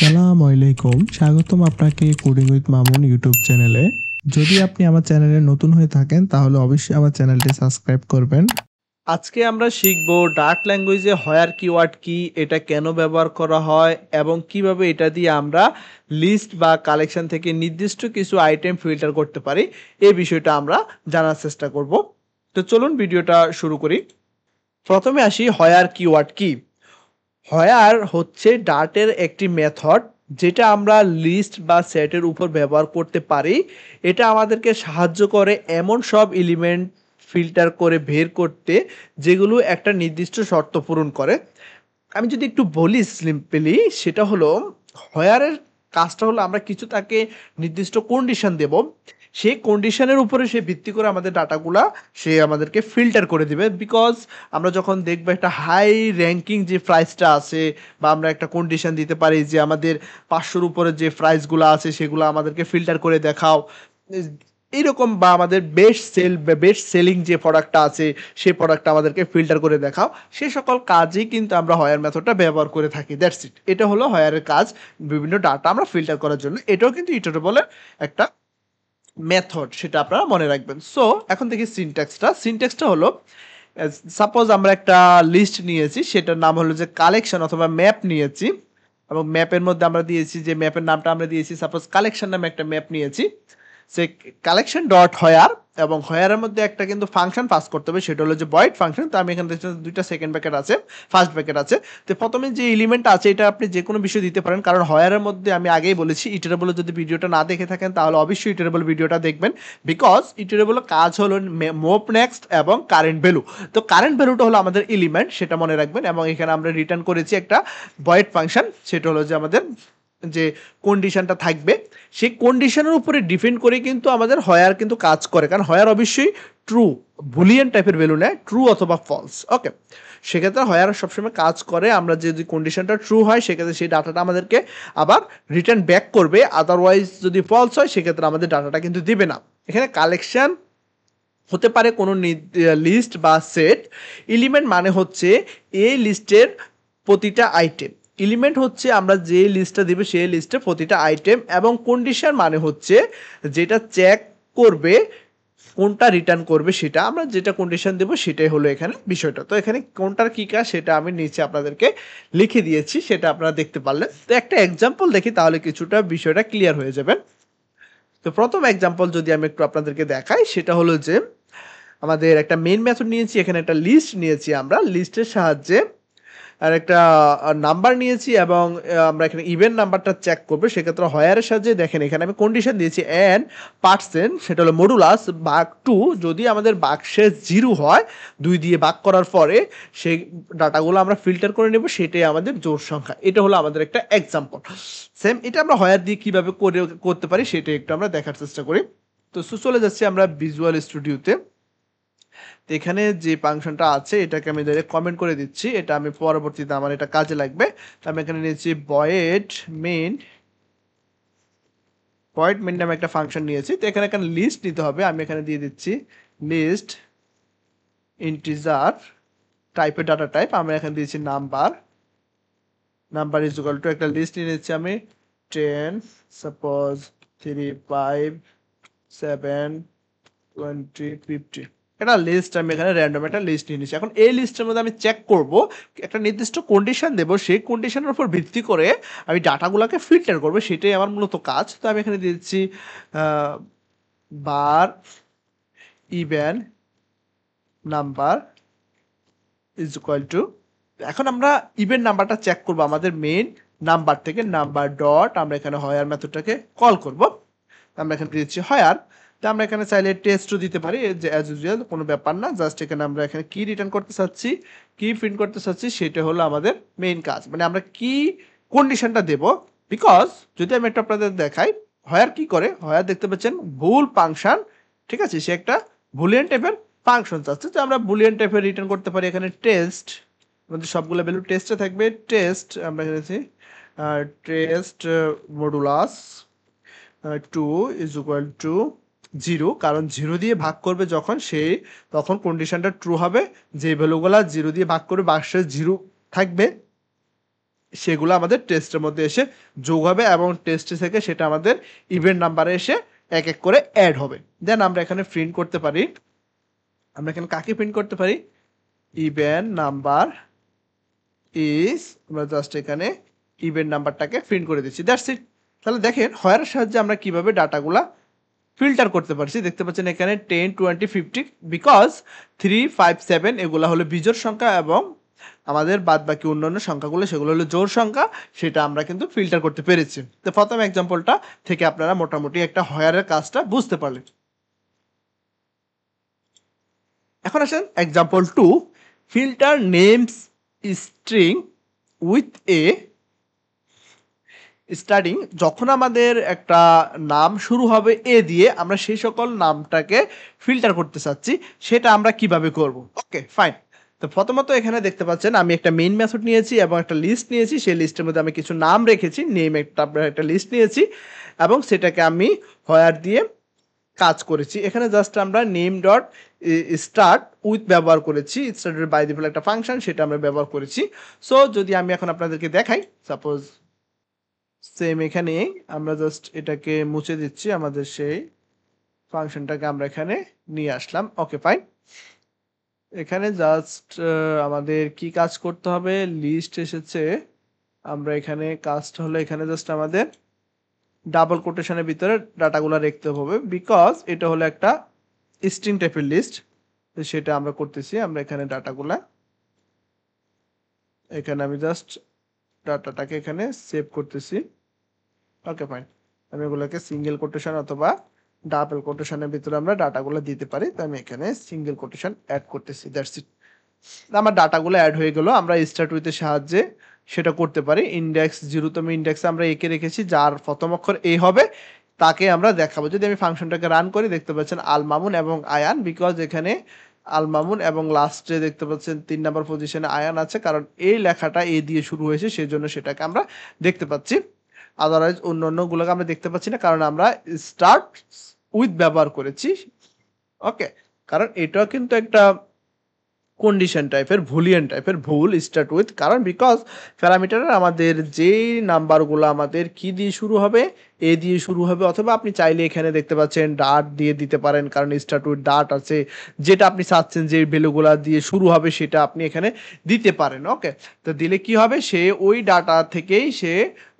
আসসালামু আলাইকুম, স্বাগতম আপনাকে কোডিং উইথ মামুন ইউটিউব চ্যানেলে। যদি আপনি আমার চ্যানেলে নতুন হয়ে থাকেন তাহলে অবশ্যই আমার চ্যানেলটি সাবস্ক্রাইব করবেন। আজকে আমরা শিখব ডার্ট ল্যাঙ্গুয়েজে হয়ার কিওয়ার্ড কি, এটা কেন ব্যবহার করা হয় এবং কিভাবে এটা দিয়ে আমরা লিস্ট বা কালেকশন থেকে নির্দিষ্ট কিছু আইটেম ফিল্টার করতে পারি। এই বিষয়টা আমরা জানার চেষ্টা করব। তো চলুন ভিডিওটা শুরু করি। প্রথমে আসি হয়ার কিওয়ার্ড কি। হয়ার হচ্ছে ডার্টের একটি মেথড যেটা আমরা লিস্ট বা সেটের উপর ব্যবহার করতে পারি। এটা আমাদেরকে সাহায্য করে এমন সব এলিমেন্ট ফিল্টার করে বের করতে যেগুলো একটা নির্দিষ্ট শর্ত পূরণ করে। আমি যদি একটু বলি সিম্পলি, সেটা হলো হয়ারের কাজটা হলো আমরা কিছু তাকে নির্দিষ্ট কন্ডিশন দেব। সেই কন্ডিশনের উপরে সে ভিত্তি করে আমাদের ডাটাগুলা সে আমাদেরকে ফিল্টার করে দিবে। বিকজ আমরা যখন দেখবো একটা হাই র্যাঙ্কিং যে প্রাইসটা আছে, বা আমরা একটা কন্ডিশন দিতে পারি যে আমাদের 500-র উপরে যে প্রাইসগুলো আছে সেগুলো আমাদেরকে ফিল্টার করে দেখাও, এইরকম, বা আমাদের বেস্ট সেলিং যে প্রোডাক্টটা আছে সেই প্রোডাক্টটা আমাদেরকে ফিল্টার করে দেখাও। সে সকল কাজেই কিন্তু আমরা হয়ার মেথডটা ব্যবহার করে থাকি। দ্যাটস ইট, এটা হলো হয়ারের কাজ, বিভিন্ন ডাটা আমরা ফিল্টার করার জন্য। এটাও কিন্তু ইটারেবলের একটা মেথড, সেটা আপনারা মনে রাখবেন। সো এখন দেখি সিনট্যাক্সটা হলো, সাপোজ আমরা একটা লিস্ট নিয়েছি, সেটার নাম হলো যে কালেকশন অথবা ম্যাপ নিয়েছি, এবং ম্যাপের মধ্যে আমরা দিয়েছি যে ম্যাপের নামটা আমরা দিয়েছি সাপোজ কালেকশন নামে একটা ম্যাপ নিয়েছি। সে কালেকশন ডট হয়ার, এবং হয়ারের মধ্যে একটা কিন্তু ফাংশন পাস করতে হবে, সেটা হলো যে ভয়েড ফাংশন। তো আমি এখানে দেখছি দুইটা সেকেন্ড ব্র্যাকেট আছে, ফার্স্ট ব্র্যাকেট আছে। তো প্রথমে যে এলিমেন্ট আছে এটা আপনি যে কোনো বিষয় দিতে পারেন, কারণ হয়ারের মধ্যে আমি আগেই বলেছি ইটারেবল, যদি ভিডিওটা না দেখে থাকেন তাহলে অবশ্যই ইটারেবল ভিডিওটা দেখবেন। বিকজ ইটারেবলের কাজ হলো মুভ নেক্সট এবং কারেন্ট ভ্যালু। তো কারেন্ট ভ্যালুটা হলো আমাদের এলিমেন্ট, সেটা মনে রাখবেন। এবং এখানে আমরা রিটার্ন করেছি একটা ভয়েড ফাংশন, সেটা হলো যে আমাদের যে কন্ডিশনটা থাকবে সেই কন্ডিশনের উপরে ডিপেন্ড করে কিন্তু আমাদের হয়ার কিন্তু কাজ করে, কারণ হয়ার অবশ্যই ট্রু বুলিয়ান টাইপের ভ্যালু নেয়, ট্রু অথবা ফলস। ওকে, সেক্ষেত্রে হয়ার সবসময় কাজ করে, আমরা যদি কন্ডিশনটা ট্রু হয় সেক্ষেত্রে সেই ডাটাটা আমাদেরকে আবার রিটার্ন ব্যাক করবে, আদারওয়াইজ যদি ফলস হয় সেক্ষেত্রে আমাদের ডাটাটা কিন্তু দিবে না। এখানে কালেকশন হতে পারে কোনো লিস্ট বা সেট। এলিমেন্ট মানে হচ্ছে এই লিস্টের প্রতিটা আইটেম। এলিমেন্ট হচ্ছে আমরা যে লিস্টটা দিব সেই লিস্টের প্রতিটা আইটেম, এবং কন্ডিশন মানে হচ্ছে যেটা চেক করবে কোনটা রিটার্ন করবে, সেটা আমরা যেটা কন্ডিশন দেবো সেটাই হলো এখানে বিষয়টা। তো এখানে কোনটার কী কাজ সেটা আমি নিচে আপনাদেরকে লিখে দিয়েছি, সেটা আপনারা দেখতে পারলেন। তো একটা এক্সাম্পল দেখি তাহলে কিছুটা বিষয়টা ক্লিয়ার হয়ে যাবে। তো প্রথম এক্সাম্পল যদি আমি একটু আপনাদেরকে দেখাই, সেটা হলো যে আমাদের একটা মেইন মেথড নিয়েছি, এখানে একটা লিস্ট নিয়েছি, আমরা লিস্টের সাহায্যে আর একটা নাম্বার নিয়েছি, এবং আমরা এখানে ইভেন নাম্বারটা চেক করবো। সেক্ষেত্রে হয়ারের সাহায্যে দেখেন এখানে আমি কন্ডিশন দিয়েছি এন পার্সেন্ট, সেটা হলো মডুলাস ভাগ 2। যদি আমাদের বাক্সের 0 হয়, 2 দিয়ে ভাগ করার পরে সেই ডাটাগুলো আমরা ফিল্টার করে নেব, সেটাই আমাদের জোড় সংখ্যা। এটা হলো আমাদের একটা এক্সাম্পল। সেম এটা আমরা হয়ার দিয়ে কীভাবে করতে পারি সেটা একটু আমরা দেখার চেষ্টা করি। তো চলে যাচ্ছি আমরা ভিজুয়াল স্টুডিওতে। তো এখানে যে ফাংশনটা আছে এটাকে আমি ডাইরেক্ট কমেন্ট করে দিচ্ছি, এটা আমি পরবর্তীতে আমার এটা কাজে লাগবে। তো আমি এখানে নিয়েছি ভয়েড মেইন নামে একটা ফাংশন নিয়েছি। তো এখানে একটা লিস্ট নিতে হবে, আমি এখানে দিয়ে দিচ্ছি লিস্ট ইন্টিজার টাইপের ডাটা টাইপ, আমরা এখানে দিয়েছি নাম্বার ইজ ইকুয়াল টু একটা লিস্ট নিয়ে নিচ্ছি আমি 10 সাপোজ 3 5 7 20 50। একটা লিস্ট আমি এখানে র্যান্ডম একটা লিস্ট নিয়ে নিচ্ছি। এখন এই লিস্টের মধ্যে আমি চেক করব, একটা নির্দিষ্ট কন্ডিশন দেব, সেই কন্ডিশনের উপর ভিত্তি করে আমি ডাটাগুলোকে ফিল্টার করব, সেটাই আমার মূলত কাজ। তো আমি এখানে দিচ্ছি var even number is equal to, এখন আমরা ইভেন নাম্বারটা চেক করব আমাদের মেইন নাম্বার থেকে, নাম্বার ডট আমরা এখানে হয়ার মেথডটাকে কল করব। আমরা এখানে দিচ্ছি হয়ার। তো আমরা এখানে চাইলে টেস্টও দিতে পারি, যে অ্যাজ ইউজুয়াল কোনো ব্যাপার না। জাস্ট এখানে আমরা এখানে কি রিটার্ন করতে চাচ্ছি, কি প্রিন্ট করতে চাচ্ছি, সেটা হলো আমাদের মেইন কাজ, মানে আমরা কি কন্ডিশনটা দেব। বিকজ যদি আমি একটা আপনাদের দেখাই, হয়ার কি করে, হয়ার দেখতে পাচ্ছেন ভুল ফাংশন, ঠিক আছে, সে একটা বুলিয়ান টাইপের ফাংশন চাচ্ছে। তো আমরা বুলিয়ান টাইপের রিটার্ন করতে পারি এখানে টেস্ট, আমাদের সবগুলো ভ্যালু টেস্টে থাকবে। টেস্ট আমরা এখানে test modulus 2 is equal two 0, কারণ 0 দিয়ে ভাগ করবে যখন তখন কন্ডিশনটা ট্রু হবে। যে ভ্যালুগুলা 0 দিয়ে ভাগ করবে বাক্সে 0 থাকবে, সেগুলো আমাদের টেস্টের মধ্যে এসে যোগ হবে এবং টেস্ট থেকে সেটা আমাদের ইভেন্ট নাম্বারে এসে এক এক করে অ্যাড হবে। দেন আমরা এখানে প্রিন্ট করতে পারি, আমরা এখানে কাকে প্রিন্ট করতে পারি, ইভেন্ট নাম্বার ইজ, আমরা জাস্ট এখানে ইভেন্ট নাম্বারটাকে প্রিন্ট করে দিচ্ছি, দ্যাটস ইট। তাহলে দেখেন হয়ারের সাহায্যে আমরা কিভাবে ডাটাগুলা ফিল্টার করতে পারছি। দেখতে পাচ্ছেন এখানে 10, 20, 50 বিকজ 3, 5, 7 এগুলো হলো বিজোড় সংখ্যা এবং আমাদের বাদ বাকি অন্যান্য সংখ্যাগুলো সেগুলো হলো জোড় সংখ্যা, সেটা আমরা কিন্তু ফিল্টার করতে পেরেছি। তো প্রথম এক্সাম্পলটা থেকে আপনারা মোটামুটি একটা হয়ারের কাজটা বুঝতে পারলেন। এখন আসেন example 2, filter names string with a starting. যখন আমাদের একটা নাম শুরু হবে এ দিয়ে, আমরা সেই সকল নামটাকে ফিল্টার করতে চাচ্ছি, সেটা আমরা কিভাবে করব। Okay fine. তো প্রথমত এখানে দেখতে পাচ্ছেন আমি একটা মেইন মেথড নিয়েছি এবং একটা লিস্ট নিয়েছি, সেই লিস্টের মধ্যে আমি কিছু নাম রেখেছি, নেম একটা লিস্ট নিয়েছি এবং সেটাকে আমি হোয়ার দিয়ে কাজ করেছি। এখানে জাস্ট আমরা নেম ডট স্টার্ট উইথ ব্যবহার করেছি, স্টার্টের বাই ডিফল্ট একটা ফাংশন, সেটা আমরা ব্যবহার করেছি। সো যদি আমি এখন আপনাদেরকে দেখাই, সাপোজ সেম এখানে আমরা জাস্ট এটাকে মুছে দিচ্ছি, আমাদের সেই ফাংশনটাকে আমরা এখানে নিয়ে আসলাম। Okay fine. এখানে জাস্ট আমাদের কি কাজ করতে হবে, লিস্ট এসেছে, আমরা এখানে কাজটা হলো এখানে জাস্ট আমাদের ডাবল কোটেশনের ভিতরে ডাটাগুলো রাখতে হবে বিকজ এটা হলো একটা স্ট্রিং টাইপের লিস্ট। তো সেটা আমরা করতেছি, আমরা এখানে ডাটাগুলা এখানে আমি জাস্ট ডাটাটাকে এখানে সেভ করতেছি। Okay fine. আমি এগুলোকে সিঙ্গেল কোটেশন অথবা ডাবল কোটেশনের ভিতরে আমরা ডাটাগুলো দিতে পারি, তো আমি এখানে সিঙ্গেল কোটেশন অ্যাড করতেছি, দ্যাটস ইট। আমার ডাটাগুলো অ্যাড হয়ে গেল। আমরা স্টার্ট উইথের সাহায্যে সেটা করতে পারি। ইন্ডেক্স 0তম ইন্ডেক্সে আমরা একে রেখেছি, যার প্রথম অক্ষর এ হবে তাকে আমরা দেখাবো। যদি আমি ফাংশনটাকে রান করি, দেখতে পাচ্ছেন আল মামুন এবং আয়ান, বিকজ এখানে আল মামুন এবং লাস্টে দেখতে পাচ্ছেন 3 নম্বর পজিশনে আয়ান আছে, কারণ এই লেখাটা এ দিয়ে শুরু হয়েছে, সেই জন্য সেটাকে আমরা দেখতে পাচ্ছি। আদারওয়াইজ অন্যান্যগুলোকে আমরা দেখতে পাচ্ছি না, কারণ আমরা স্টার্ট উইথ ব্যবহার করেছি। ওকে, কারণ এটাও কিন্তু একটা কন্ডিশন টাইপের বুলিয়ান টাইপের ভুল স্টার্ট উইথ, কারণ বিকজ প্যারামিটারের আমাদের যেই নাম্বারগুলো আমাদের কি দিয়ে শুরু হবে, এ দিয়ে শুরু হবে, অথবা আপনি চাইলে এখানে দেখতে পাচ্ছেন ডাট দিয়ে দিতে পারেন, কারণ স্টার্ট উইথ ডাট আছে, যেটা আপনি চাচ্ছেন যে ভ্যালুগুলো দিয়ে শুরু হবে সেটা আপনি এখানে দিতে পারেন। ওকে, তো দিলে কি হবে, সে ওই ডাটা থেকেই সে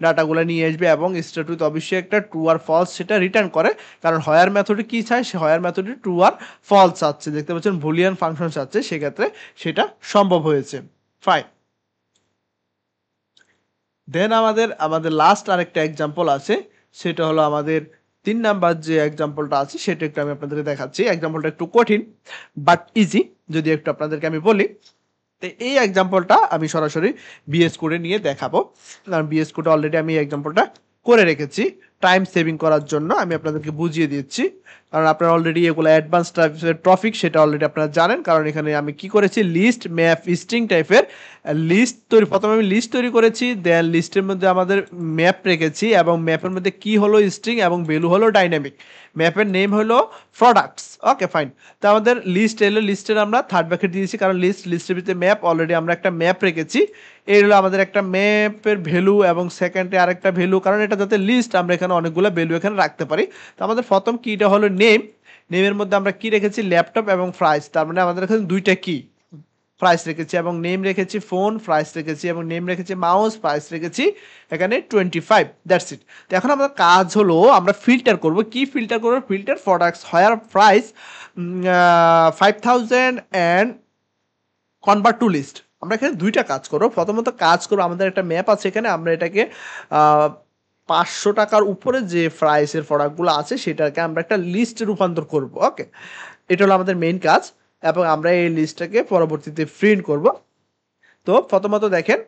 ডাটাগুলো নিয়ে আসবে এবং স্টার্ট উইথ অবশ্যই একটা ট্রু আর ফলস সেটা রিটার্ন করে, কারণ হয়ার মেথডে কি চায়, সে হয়ার মেথডে ট্রু আর ফলস চাচ্ছে, দেখতে পাচ্ছেন বুলিয়ান ফাংশন চাচ্ছে, সেক্ষেত্রে সেটা সম্ভব হয়েছে। ফাইন। দেন আমাদের লাস্ট আরেকটা এক্সাম্পল আছে, সেটা হলো আমাদের 3 নাম্বার যে এক্সাম্পলটা আছে সেটা একটু আমি আপনাদেরকে দেখাচ্ছি। এক্সাম্পলটা একটু কঠিন বাট ইজি, যদি একটু আপনাদেরকে আমি বলি। তো এই এক্সাম্পলটা আমি সরাসরি বিএস কোডে নিয়ে দেখাবো, কারণ বিএস কোডে অলরেডি আমি এই এক্সাম্পলটা করে রেখেছি টাইম সেভিং করার জন্য। আমি আপনাদেরকে বুঝিয়ে দিচ্ছি, কারণ আপনারা অলরেডি এগুলো অ্যাডভান্স টাইপের টপিক, সেটা অলরেডি আপনারা জানেন। কারণ এখানে আমি কি করেছি, লিস্ট ম্যাপ স্ট্রিং টাইপের লিস্ট তৈরি, প্রথমে আমি লিস্ট তৈরি করেছি, দেন লিস্টের মধ্যে আমাদের ম্যাপ রেখেছি এবং ম্যাপের মধ্যে কি হলো স্ট্রিং এবং ভ্যালু হলো ডাইনামিক, ম্যাপের নেম হলো প্রোডাক্টস। Okay fine. তো আমাদের লিস্ট এলো, লিস্টের আমরা থার্ড ব্র্যাকেট দিয়েছি, কারণ লিস্টের ভিতরে ম্যাপ, অলরেডি আমরা একটা ম্যাপ রেখেছি, এই হলো আমাদের একটা ম্যাপের ভ্যালু এবং সেকেন্ডে আরেকটা ভ্যালু, কারণ এটা যাতে লিস্ট আমরা এখানে অনেকগুলো ভ্যালু এখানে রাখতে পারি। তো আমাদের প্রথম কিটা হলো নেম, নেমের মধ্যে আমরা কি রেখেছি, ল্যাপটপ এবং প্রাইস, তার মানে আমাদের এখানে দুইটা কি, প্রাইস রেখেছি এবং নেম রেখেছি ফোন, প্রাইস রেখেছি এবং নেম রেখেছি মাউস, প্রাইস রেখেছি এখানে 25, দ্যাটস ইট। তো এখন আমাদের কাজ হলো আমরা ফিল্টার করব, কি ফিল্টার করব, filter products where price 5000 and convert to list. আমরা এখানে দুইটা কাজ করবো। প্রথমত কাজ করবো, আমাদের একটা ম্যাপ আছে এখানে, আমরা এটাকে 500 টাকার উপরে যে প্রাইসের প্রোডাক্টগুলো আছে সেটাকে আমরা একটা লিস্টে রূপান্তর করব। ওকে, এটা হলো আমাদের মেইন কাজ এবং আমরা এই লিস্টটাকে পরবর্তীতে প্রিন্ট করব। তো প্রথমত দেখেন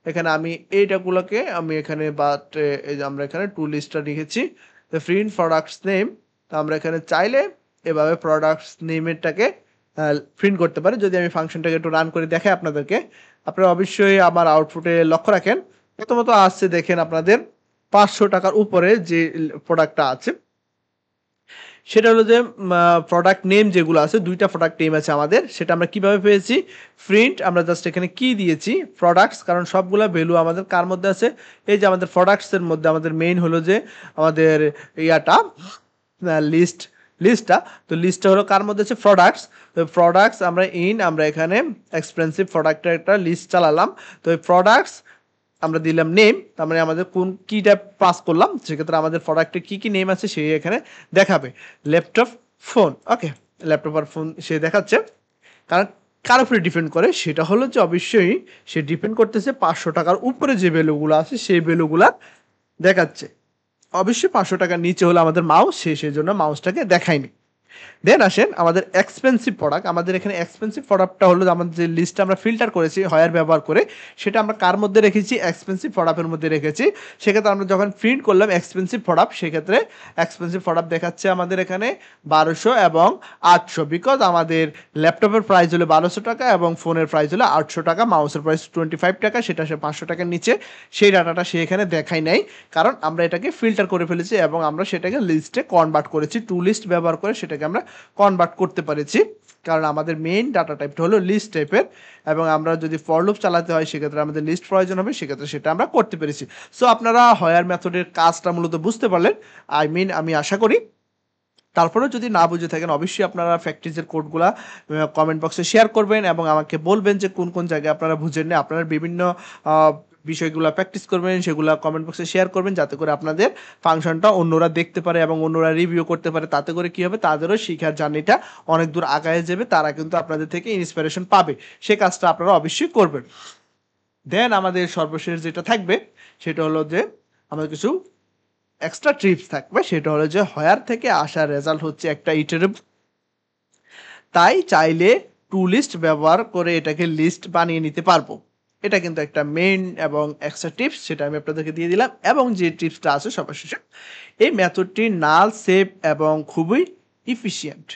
এখানে আমি এইটাগুলোকে আমি এখানে বাট এই যে আমরা এখানে টু লিস্টটা লিখেছি, তো প্রিন্ট প্রোডাক্টস নেম। তো আমরা এখানে চাইলে এভাবে প্রোডাক্টস নেমেরটাকে প্রিন্ট করতে পারি। যদি আমি ফাংশনটাকে একটু রান করে দেখাই আপনাদেরকে, আপনারা অবশ্যই আমার আউটপুটে লক্ষ্য রাখেন। প্রথমত আসছে দেখেন আপনাদের 500 টাকার উপরে যে প্রোডাক্টটা আছে, সেটা হলো যে প্রোডাক্ট নেম যেগুলো আছে, দুইটা প্রোডাক্ট নেম আছে আমাদের, সেটা আমরা কিভাবে পেয়েছি, প্রিন্ট আমরা জাস্ট এখানে কি দিয়েছি প্রোডাক্টস, কারণ সবগুলা ভ্যালু আমাদের কার মধ্যে আছে, এই যে আমাদের প্রোডাক্টসের মধ্যে আমাদের মেইন হলো যে আমাদের ইয়াটা লিস্টটা, তো লিস্টটা হলো কার মধ্যে আছে, প্রোডাক্টস। তো প্রোডাক্টস আমরা এখানে এক্সপেন্সিভ প্রোডাক্টের একটা লিস্ট চালালাম। তো এই প্রোডাক্টস আমরা দিলাম নেম, তার মানে আমাদের কোন কিটা পাস করলাম, সেক্ষেত্রে আমাদের প্রোডাক্টে কি কি নেম আছে সেই এখানে দেখাবে। ল্যাপটপ, ফোন, ওকে, ল্যাপটপ আর ফোন সে দেখাচ্ছে। কারণ কার উপরে ডিপেন্ড করে, সেটা হলো যে অবশ্যই সে ডিপেন্ড করতেছে 500 টাকার উপরে যে ভ্যালুগুলো আছে সেই ভ্যালুগুলা দেখাচ্ছে। অবশ্যই 500 টাকার নিচে হলো আমাদের মাউস, সেই জন্য মাউসটাকে দেখায়নি। দেন আসেন আমাদের এক্সপেন্সিভ প্রোডাক্ট, আমাদের এখানে এক্সপেন্সিভ প্রোডাক্টটা হলো আমাদের যে লিস্টটা আমরা ফিল্টার করেছি হয়ার ব্যবহার করে, সেটা আমরা কার মধ্যে রেখেছি, এক্সপেন্সিভ প্রোডাক্টের মধ্যে রেখেছি। সেক্ষেত্রে আমরা যখন প্রিন্ট করলাম এক্সপেন্সিভ প্রোডাক্ট, সেক্ষেত্রে এক্সপেন্সিভ প্রোডাক্ট দেখাচ্ছে আমাদের এখানে 1200 এবং 800, বিকজ আমাদের ল্যাপটপের প্রাইস হলো 1200 টাকা এবং ফোনের প্রাইস হলো 800 টাকা, মাউসের প্রাইস 25 টাকা, সেটা সে 500 টাকার নিচে সেই ডাটাটা সে এখানে দেখায় নাই, কারণ আমরা এটাকে ফিল্টার করে ফেলেছি এবং আমরা সেটাকে লিস্টে কনভার্ট করেছি, টু লিস্ট ব্যবহার করে সেটাকে আমরা কনভার্ট করতে পেরেছি, কারণ আমাদের মেইন ডাটা টাইপটা হলো লিস্ট টাইপের, এবং আমরা যদি ফর লুপ চালাতে হয় সেক্ষেত্রে আমাদের লিস্ট প্রয়োজন হবে, সেক্ষেত্রে সেটা আমরা করতে পেরেছি। সো আপনারা হয়ার মেথডের কাজটা মূলত বুঝতে পারলেন, আমি আশা করি। তারপরেও যদি না বুঝে থাকেন অবশ্যই আপনারা প্র্যাকটিসের কোডগুলা কমেন্ট বক্সে শেয়ার করবেন এবং আমাকে বলবেন যে কোন কোন জায়গায় আপনারা বুঝেন না, আপনারা বিভিন্ন বিষয়গুলো প্র্যাকটিস করবেন, সেগুলো কমেন্ট বক্সে শেয়ার করবেন, যাতে করে আপনাদের ফাংশনটা অন্যরা দেখতে পারে এবং অন্যরা রিভিউ করতে পারে, তাতে করে কী হবে, তাদেরও শিখার জার্নিটা অনেক দূর আগায় যাবে, তারা কিন্তু আপনাদের থেকে ইন্সপিরেশন পাবে, সে কাজটা আপনারা অবশ্যই করবেন। দেন আমাদের সর্বশেষ যেটা থাকবে সেটা হলো যে আমাদের কিছু এক্সট্রা টিপস থাকবে, সেটা হলো যে হয়ার থেকে আসা রেজাল্ট হচ্ছে একটা ইটারেবল, তাই চাইলে টু লিস্ট ব্যবহার করে এটাকে লিস্ট বানিয়ে নিতে পারবো। এটা কিন্তু একটা মেইন এবং এক্সট্রা টিপস, সেটা আমি আপনাদেরকে দিয়ে দিলাম। এবং যে টিপসটা আছে সবার শেষে, এই মেথডটি নাল সেভ এবং খুবই ইফিশিয়েন্ট,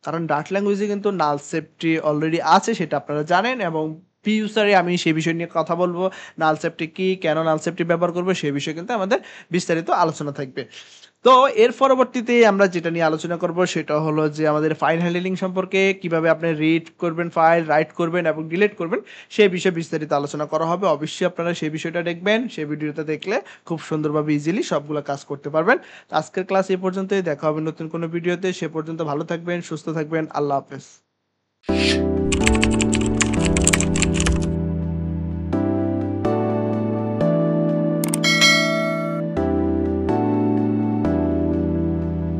কারণ ডার্ট ল্যাঙ্গুয়েজে কিন্তু নাল সেভটি অলরেডি আছে, সেটা আপনারা জানেন, এবং ফিউচারে আমি সেই বিষয় নিয়ে কথা বলবো, নাল সেভটি কি, কেন নাল সেভটি ব্যবহার করবো, সেই বিষয়ে কিন্তু আমাদের বিস্তারিত আলোচনা থাকবে। তো এর পরবর্তীতে আমরা যেটা নিয়ে আলোচনা করব সেটা হলো যে আমাদের ফাইল হ্যান্ডলিং সম্পর্কে, কিভাবে আপনি রিড করবেন ফাইল, রাইট করবেন এবং ডিলিট করবেন, সেই বিষয়ে বিস্তারিত আলোচনা করা হবে। অবশ্যই আপনারা সেই বিষয়টা দেখবেন, সেই ভিডিওটা দেখলে খুব সুন্দরভাবে ইজিলি সবগুলো কাজ করতে পারবেন। আজকের ক্লাস এই পর্যন্তই, দেখা হবে নতুন কোনো ভিডিওতে, সে পর্যন্ত ভালো থাকবেন, সুস্থ থাকবেন, আল্লাহ হাফেজ।